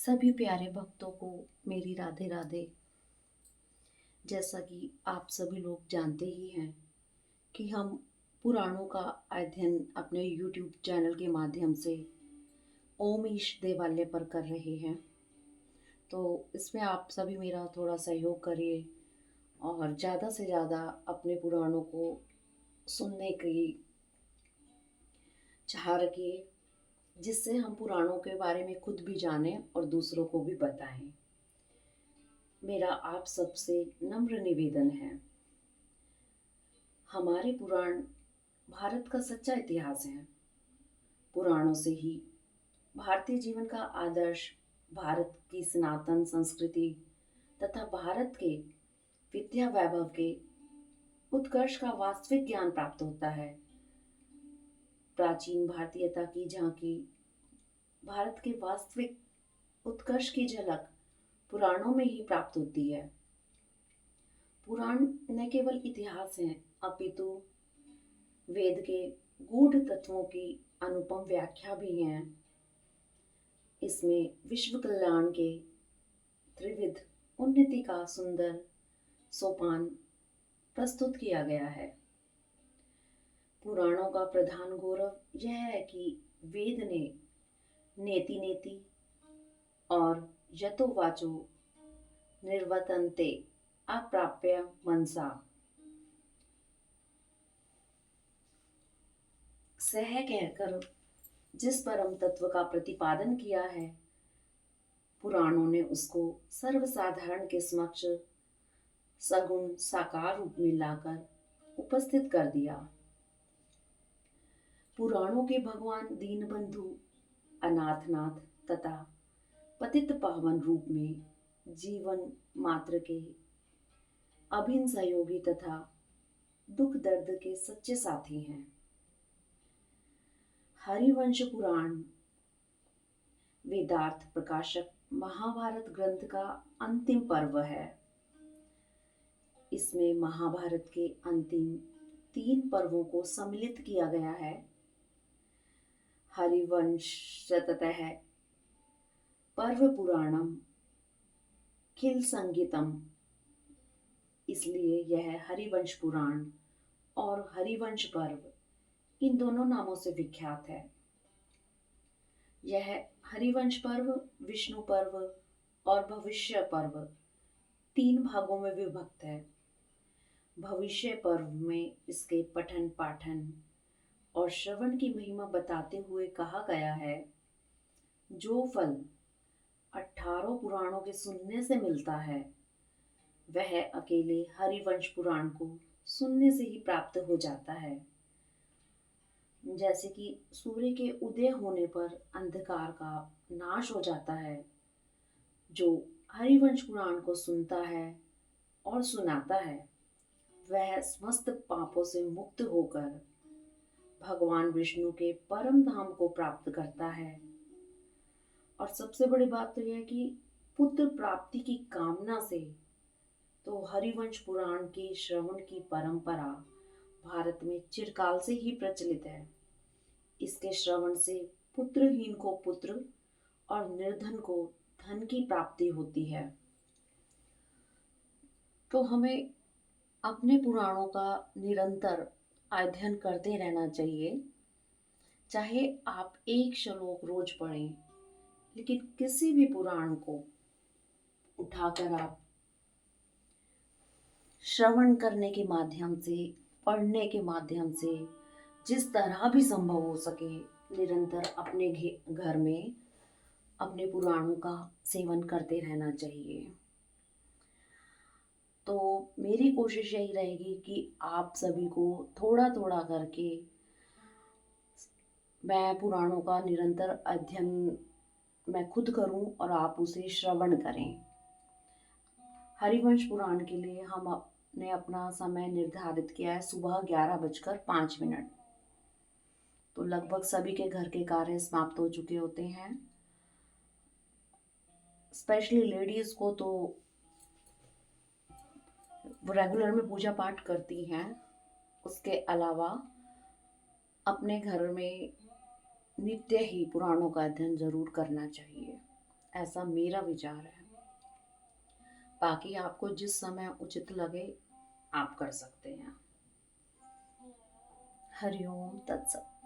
सभी प्यारे भक्तों को मेरी राधे राधे। जैसा कि आप सभी लोग जानते ही हैं कि हम पुराणों का अध्ययन अपने YouTube चैनल के माध्यम से ओम ईश देवालय पर कर रहे हैं। तो इसमें आप सभी मेरा थोड़ा सहयोग करिए और ज़्यादा से ज़्यादा अपने पुराणों को सुनने की चाह रखिए, जिससे हम पुराणों के बारे में खुद भी जानें और दूसरों को भी बताएं। मेरा आप सबसे नम्र निवेदन है, हमारे पुराण भारत का सच्चा इतिहास है। पुराणों से ही भारतीय जीवन का आदर्श, भारत की सनातन संस्कृति तथा भारत के विद्या वैभव के उत्कर्ष का वास्तविक ज्ञान प्राप्त होता है। प्राचीन भारतीयता की झांकी, भारत के वास्तविक उत्कर्ष की झलक पुराणों में ही प्राप्त होती है। पुराण न केवल इतिहास हैं, अपितु वेद के गूढ़ तत्वों की अनुपम व्याख्या भी हैं। इसमें विश्व कल्याण के त्रिविध उन्नति का सुंदर सोपान प्रस्तुत किया गया है। पुराणों का प्रधान गौरव यह है कि वेद ने नेति नेति और यतो वाचो निर्वर्तन्ते अप्राप्य मनसा सह कहकर जिस परम तत्व का प्रतिपादन किया है, पुराणों ने उसको सर्वसाधारण के समक्ष सगुण साकार रूप में लाकर उपस्थित कर दिया। पुराणों के भगवान दीनबंधु, अनाथनाथ तथा पतित पावन रूप में जीवन मात्र के अभिन्न सहयोगी तथा दुख दर्द के सच्चे साथी हैं। हरिवंश पुराण वेदार्थ प्रकाशक महाभारत ग्रंथ का अंतिम पर्व है। इसमें महाभारत के अंतिम 3 पर्वों को सम्मिलित किया गया है। हरिवंशतः पर्व पुराणम खिल संगीतम, इसलिए यह हरिवंश पुराण और हरिवंश पर्व इन दोनों नामों से विख्यात है। यह हरिवंश पर्व विष्णु पर्व और भविष्य पर्व 3 भागों में विभक्त है। भविष्य पर्व में इसके पठन पाठन और श्रवण की महिमा बताते हुए कहा गया है, जो फल 18 पुराणों के सुनने से मिलता है, वह अकेले हरिवंश पुराण को सुनने से ही प्राप्त हो जाता है। जैसे कि सूर्य के उदय होने पर अंधकार का नाश हो जाता है, जो हरिवंश पुराण को सुनता है और सुनाता है, वह समस्त पापों से मुक्त होकर भगवान विष्णु के परम धाम को प्राप्त करता है। और सबसे बड़ी बात तो यह है कि पुत्र प्राप्ति की कामना से तो हरिवंश पुराण के श्रवण की परंपरा भारत में चिरकाल से ही प्रचलित है। इसके श्रवण से पुत्रहीन को पुत्र और निर्धन को धन की प्राप्ति होती है। तो हमें अपने पुराणों का निरंतर अध्ययन करते रहना चाहिए। चाहे आप एक श्लोक रोज पढ़ें, लेकिन किसी भी पुराण को उठाकर आप श्रवण करने के माध्यम से, पढ़ने के माध्यम से, जिस तरह भी संभव हो सके, निरंतर अपने घर में अपने पुराणों का सेवन करते रहना चाहिए। तो मेरी कोशिश यही रहेगी कि आप सभी को थोड़ा थोड़ा करके मैं पुराणों का निरंतर अध्ययन मैं खुद करूं और आप उसे श्रवण करें। हरिवंश पुराण के लिए हमने अपना समय निर्धारित किया है सुबह 11:05। तो लगभग सभी के घर के कार्य समाप्त हो चुके होते हैं। स्पेशली लेडीज को तो वो रेगुलर में पूजा पाठ करती हैं, उसके अलावा अपने घर में नित्य ही पुराणों का अध्ययन जरूर करना चाहिए। ऐसा मेरा विचार है। बाकी आपको जिस समय उचित लगे आप कर सकते हैं। हरिओम तत्सत।